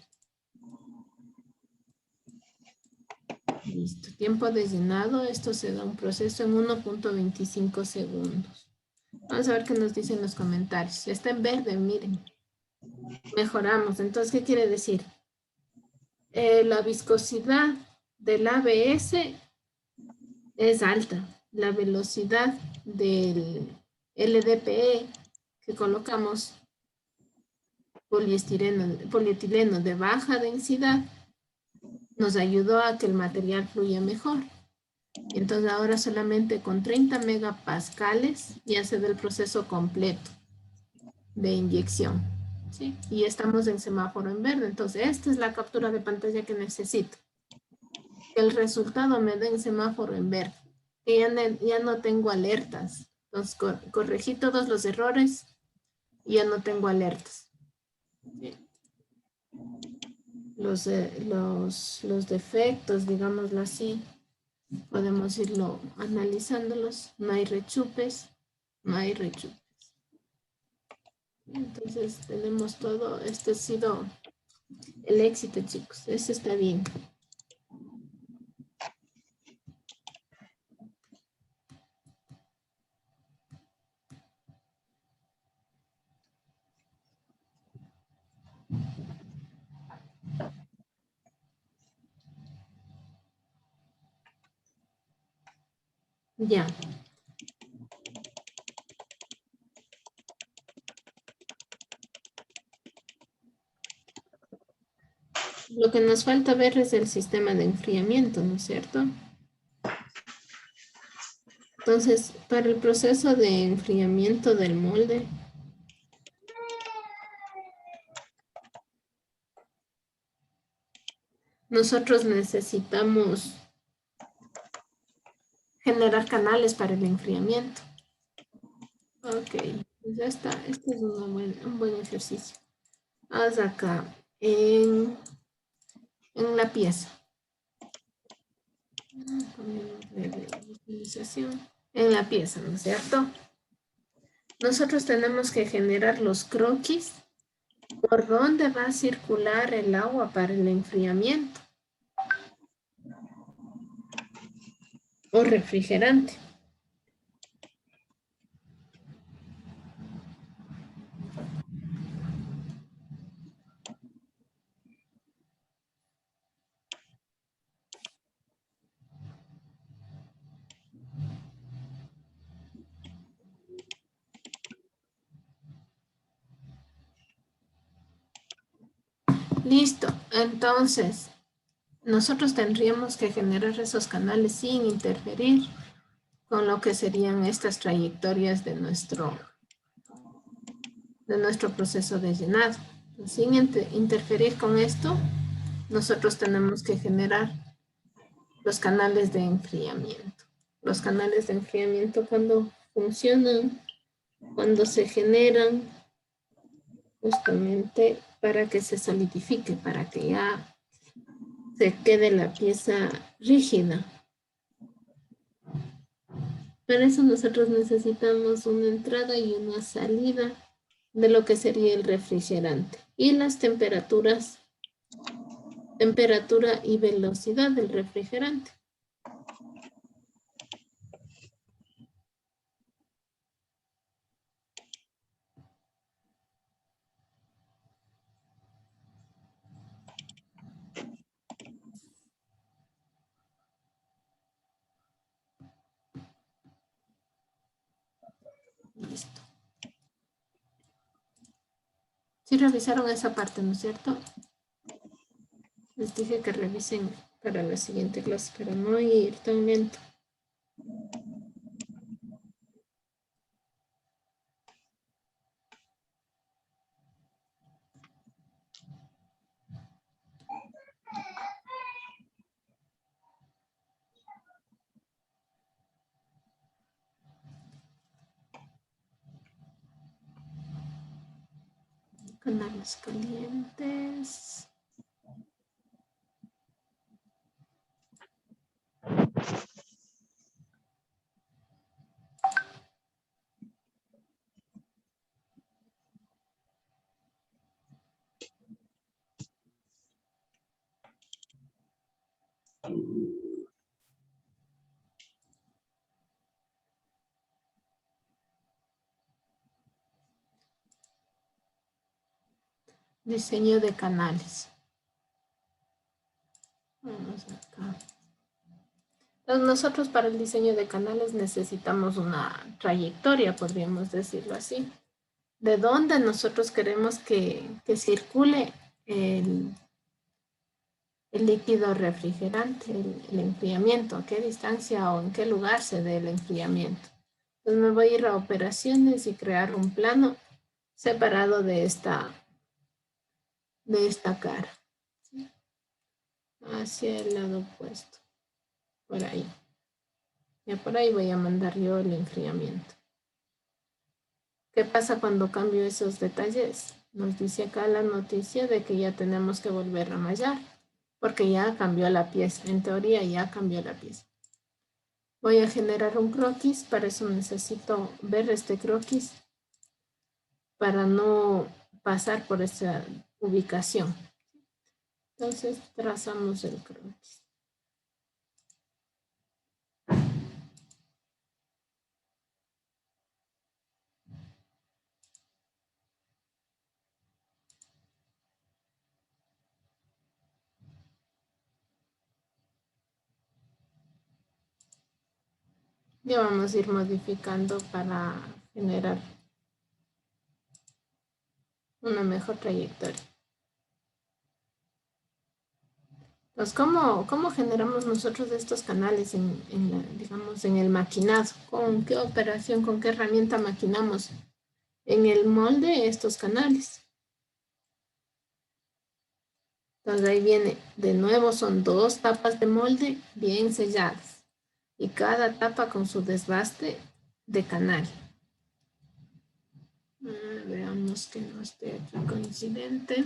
Listo. Tiempo de llenado, esto se da un proceso en 1.25 segundos. Vamos a ver qué nos dicen los comentarios. Está en verde, miren. Mejoramos. Entonces, ¿qué quiere decir? La viscosidad del ABS es alta. La velocidad del LDPE que colocamos polietileno de baja densidad nos ayudó a que el material fluya mejor. Entonces ahora solamente con 30 megapascales ya se da el proceso completo de inyección. ¿Sí? Y estamos en semáforo en verde. Entonces esta es la captura de pantalla que necesito. Que el resultado me dé en semáforo en verde. Que ya no tengo alertas. Entonces corregí todos los errores y ya no tengo alertas. ¿Sí? Los defectos, digámoslo así, podemos irlo analizándolos. No hay rechupes, no hay rechupes. Entonces tenemos todo. Este ha sido el éxito, chicos. Eso está bien. Ya. Lo que nos falta ver es el sistema de enfriamiento, ¿no es cierto? Entonces, para el proceso de enfriamiento del molde, nosotros necesitamos generar canales para el enfriamiento. Ok, pues ya está. Este es un buen ejercicio. Vamos acá en la pieza. En la pieza, ¿no es cierto? Nosotros tenemos que generar los croquis por dónde va a circular el agua para el enfriamiento o refrigerante. Listo, entonces nosotros tendríamos que generar esos canales sin interferir con lo que serían estas trayectorias de nuestro proceso de llenado. Sin interferir con esto, nosotros tenemos que generar los canales de enfriamiento. Los canales de enfriamiento cuando funcionan, cuando se generan, justamente para que se solidifique, para que ya se quede la pieza rígida. Para eso nosotros necesitamos una entrada y una salida de lo que sería el refrigerante y las temperaturas, temperatura y velocidad del refrigerante. Sí revisaron esa parte, ¿no es cierto? Les dije que revisen para la siguiente clase, para no ir tan lento. Canales calientes. Diseño de canales. Vamos acá. Entonces, nosotros para el diseño de canales necesitamos una trayectoria, podríamos decirlo así. ¿De dónde nosotros queremos que circule el líquido refrigerante, el enfriamiento? ¿A qué distancia o en qué lugar se dé el enfriamiento? Entonces me voy a ir a operaciones y crear un plano separado de esta cara, ¿sí? Hacia el lado opuesto, por ahí. Ya por ahí voy a mandar yo el enfriamiento. ¿Qué pasa cuando cambio esos detalles? Nos dice acá la noticia de que ya tenemos que volver a mallar, porque ya cambió la pieza. En teoría ya cambió la pieza. Voy a generar un croquis, para eso necesito ver este croquis para no pasar por esa ubicación. Entonces trazamos el croquis. Ya vamos a ir modificando para generar una mejor trayectoria. Pues, ¿cómo generamos nosotros estos canales digamos, en el maquinado? ¿Con qué operación, con qué herramienta maquinamos en el molde estos canales? Entonces ahí viene, de nuevo son 2 tapas de molde bien selladas y cada tapa con su desbaste de canal. Veamos que no esté aquí coincidente.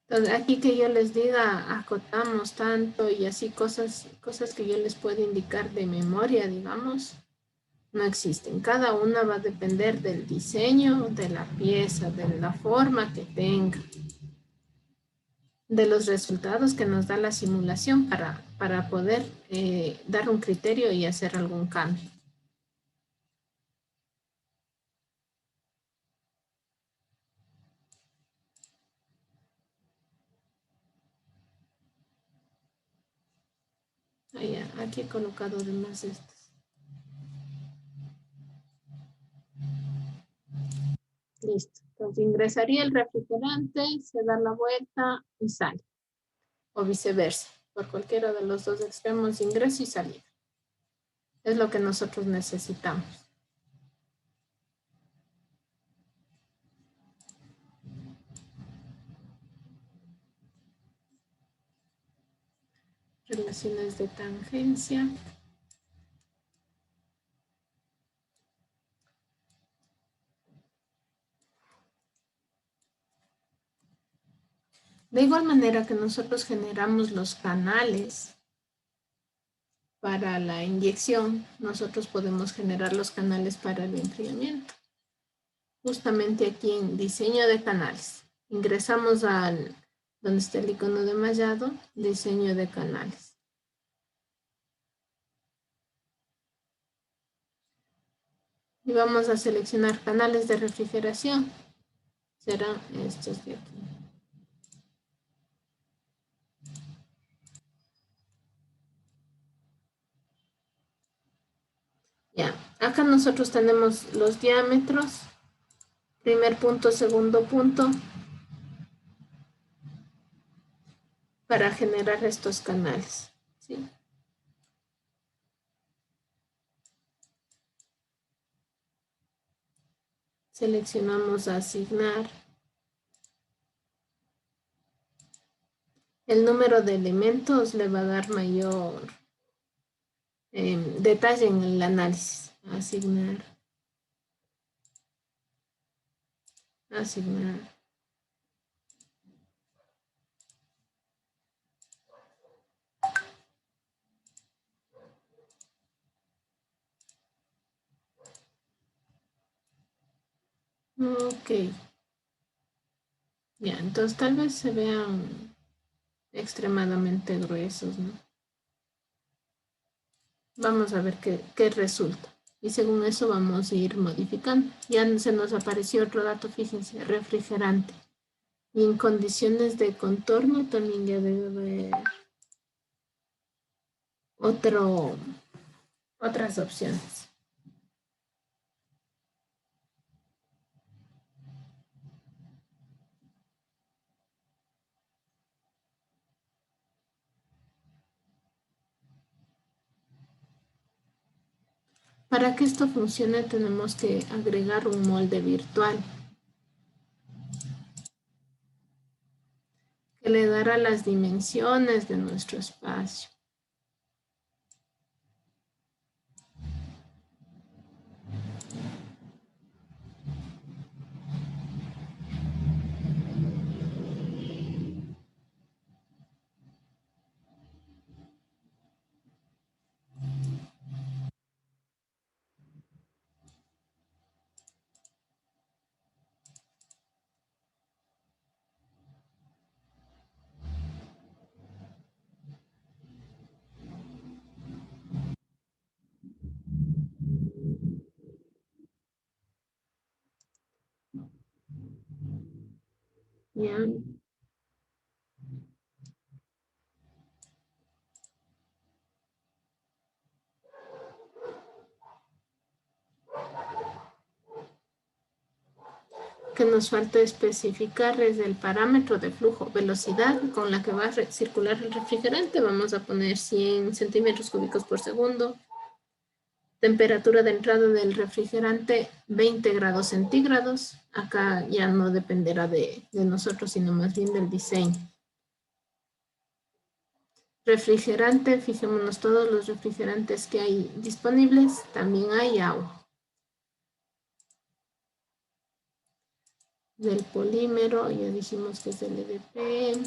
Entonces, aquí que yo les diga, acotamos tanto y así cosas que yo les puedo indicar de memoria, digamos, no existen. Cada una va a depender del diseño, de la pieza, de la forma que tenga, de los resultados que nos da la simulación para poder dar un criterio y hacer algún cambio. Aquí he colocado además estas. Listo. Entonces ingresaría el refrigerante, se da la vuelta y sale. O viceversa. Por cualquiera de los dos extremos, ingreso y salida. Es lo que nosotros necesitamos. Relaciones de tangencia. De igual manera que nosotros generamos los canales para la inyección, nosotros podemos generar los canales para el enfriamiento. Justamente aquí en diseño de canales. Ingresamos al donde está el icono de mallado, diseño de canales. Y vamos a seleccionar canales de refrigeración. Serán estos de aquí. Acá nosotros tenemos los diámetros, primer punto, segundo punto, para generar estos canales, ¿sí? Seleccionamos asignar. El número de elementos le va a dar mayor detalle en el análisis. Asignar. Asignar. Ok. Ya, entonces tal vez se vean extremadamente gruesos, ¿no? Vamos a ver qué resulta. Y según eso vamos a ir modificando. Ya se nos apareció otro dato, fíjense, refrigerante. Y en condiciones de contorno también ya debe haber otras opciones. Para que esto funcione tenemos que agregar un molde virtual que le dará las dimensiones de nuestro espacio. ¿Ya? Que nos falta especificar es el parámetro de flujo, velocidad con la que va a circular el refrigerante. Vamos a poner 100 centímetros cúbicos por segundo. Temperatura de entrada del refrigerante 20 grados centígrados. Acá ya no dependerá de nosotros, sino más bien del diseño. Refrigerante, fijémonos todos los refrigerantes que hay disponibles. También hay agua. Del polímero, ya dijimos que es el EDP.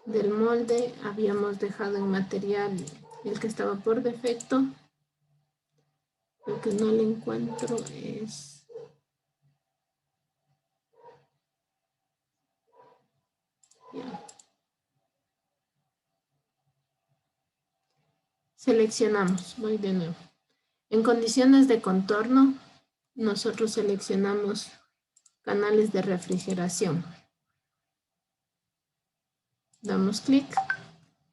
Del molde, habíamos dejado en material el que estaba por defecto. Lo que no le encuentro es... Ya. Seleccionamos, voy de nuevo. En condiciones de contorno, nosotros seleccionamos canales de refrigeración. Damos clic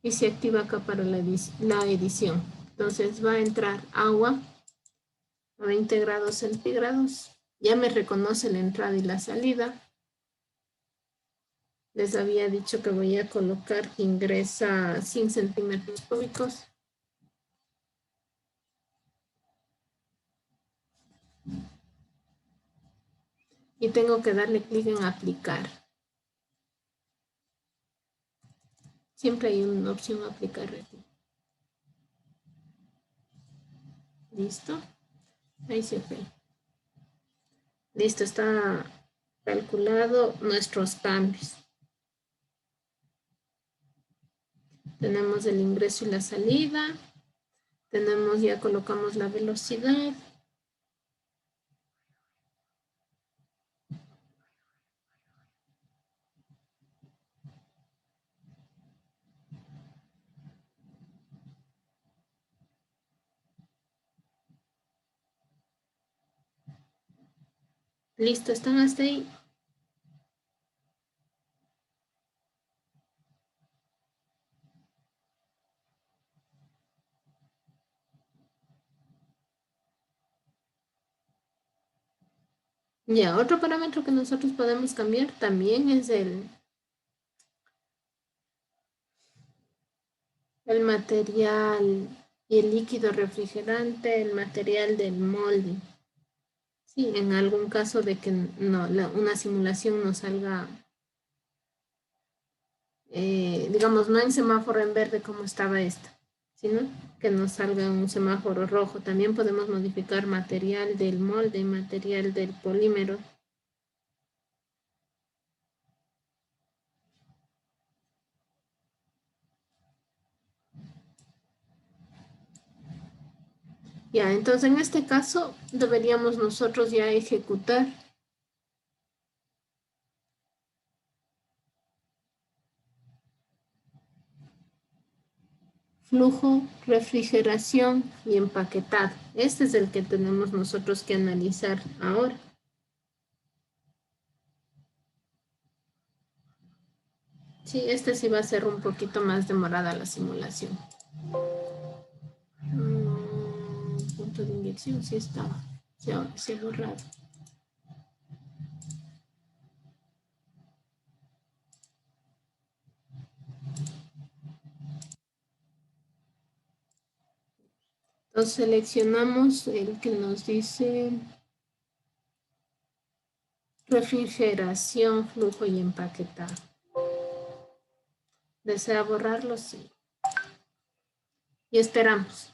y se activa acá para la edición. Entonces va a entrar agua a 20 grados centígrados. Ya me reconoce la entrada y la salida. Les había dicho que voy a colocar que ingresa 100 centímetros cúbicos. Y tengo que darle clic en aplicar. Siempre hay una opción aplicar aquí. ¿Listo? Ahí se fue. Listo, está calculado nuestros cambios. Tenemos el ingreso y la salida. Tenemos, ya colocamos la velocidad. Listo, ¿están hasta ahí? Ya, otro parámetro que nosotros podemos cambiar también es el material y el líquido refrigerante, el material del molde. Sí, en algún caso de que no, una simulación no salga, digamos, no en semáforo en verde como estaba esta, sino que nos salga un semáforo rojo. También podemos modificar material del molde, material del polímero. Ya, entonces en este caso deberíamos nosotros ya ejecutar flujo, refrigeración y empaquetado. Este es el que tenemos nosotros que analizar ahora. Sí, este sí va a ser un poquito más demorada la simulación. Punto de inyección sí estaba, se ha borrado. Entonces seleccionamos el que nos dice refrigeración, flujo y empaquetado. ¿Desea borrarlo? Sí. Y esperamos.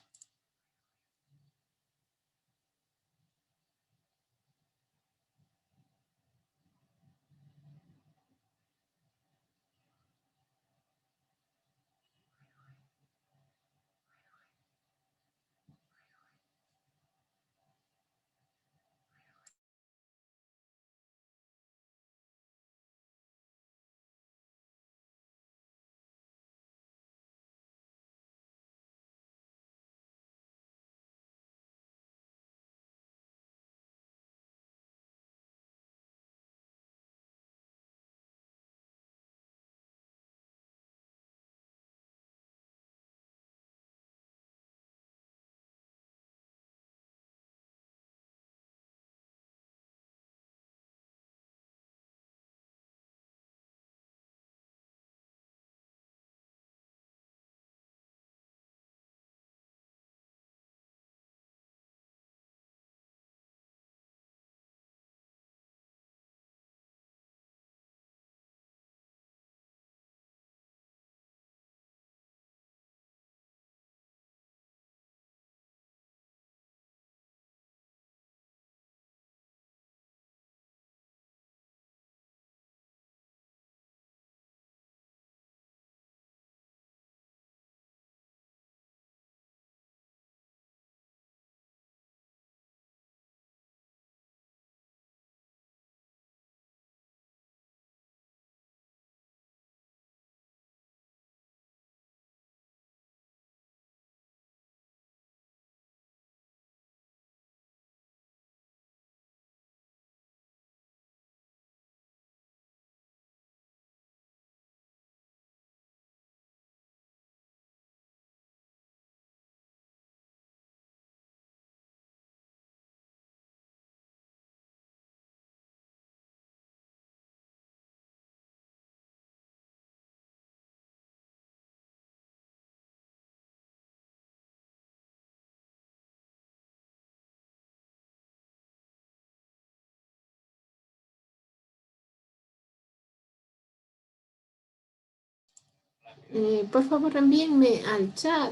Por favor, envíenme al chat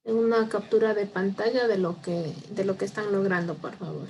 una captura de pantalla de lo que están logrando, por favor.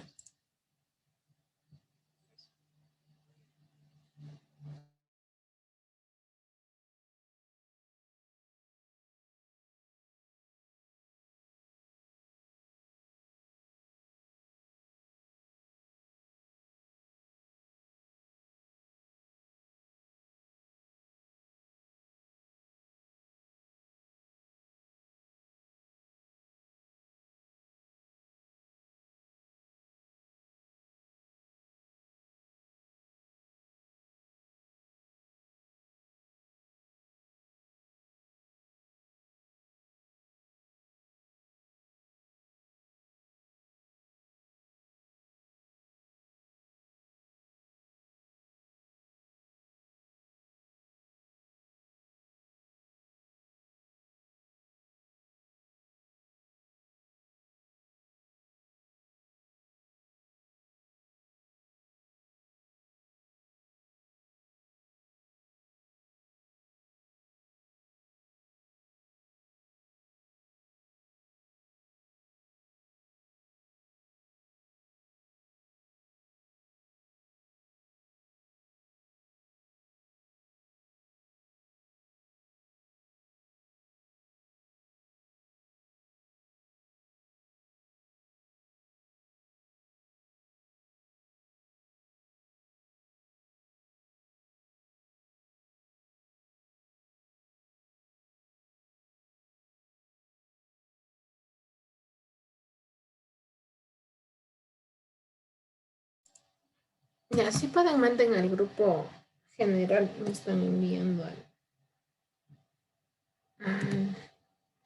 Ya, sí pueden mandar en el grupo general, me están enviando al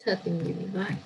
chat individual.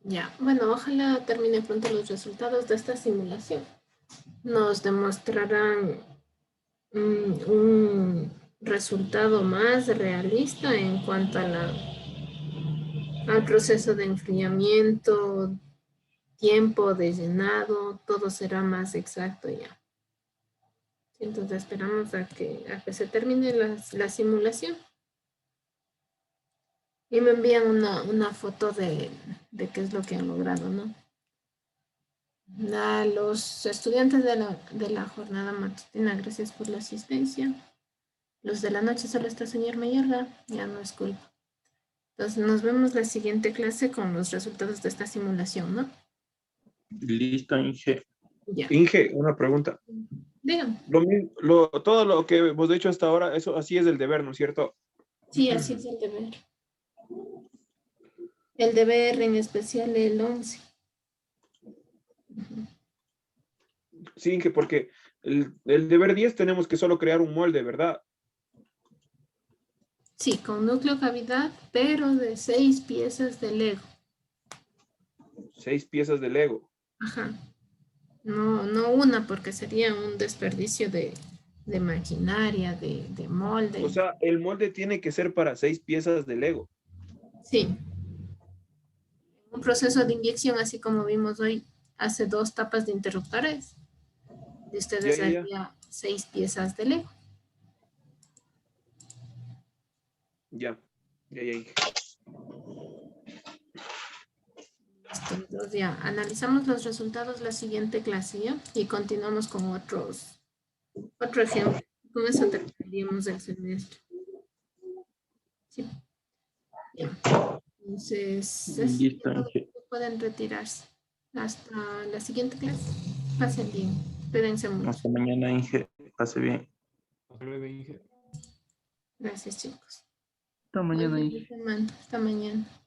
Ya, bueno, ojalá termine pronto los resultados de esta simulación. Nos demostrarán resultado más realista en cuanto a al proceso de enfriamiento, tiempo de llenado, todo será más exacto ya. Entonces esperamos a que se termine la simulación. Y me envían una foto de qué es lo que han logrado, ¿no? A los estudiantes de la jornada matutina, gracias por la asistencia. Los de la noche solo está señor Mayerga, ya no es culpa. Entonces nos vemos la siguiente clase con los resultados de esta simulación, ¿no? Listo, Inge. Ya. Inge, una pregunta. Dígame. Todo lo que hemos dicho hasta ahora, eso así es el deber, ¿no es cierto? Sí, así es el deber. El deber en especial el 11. Sí, Inge, porque el deber 10 tenemos que solo crear un molde, ¿verdad? Sí, con núcleo cavidad, pero de 6 piezas de Lego. 6 piezas de Lego. Ajá. No una, porque sería un desperdicio de maquinaria, de molde. O sea, el molde tiene que ser para 6 piezas de Lego. Sí. Un proceso de inyección, así como vimos hoy, hace 2 tapas de interruptores. De ustedes Ya. haría 6 piezas de Lego. Ya, Inge. Listo, entonces ya analizamos los resultados la siguiente clase, ¿ya? Y continuamos con otro ejemplo. Con eso terminaríamos el semestre. Sí. Ya. Entonces, Listo, Inge. pueden retirarse. Hasta la siguiente clase. Pasen bien. Cuídense mucho. Hasta mañana, Inge. Pase bien. Hasta luego, Inge. Gracias, chicos. Hasta mañana, Buen fin Inge. de semana. Hasta mañana.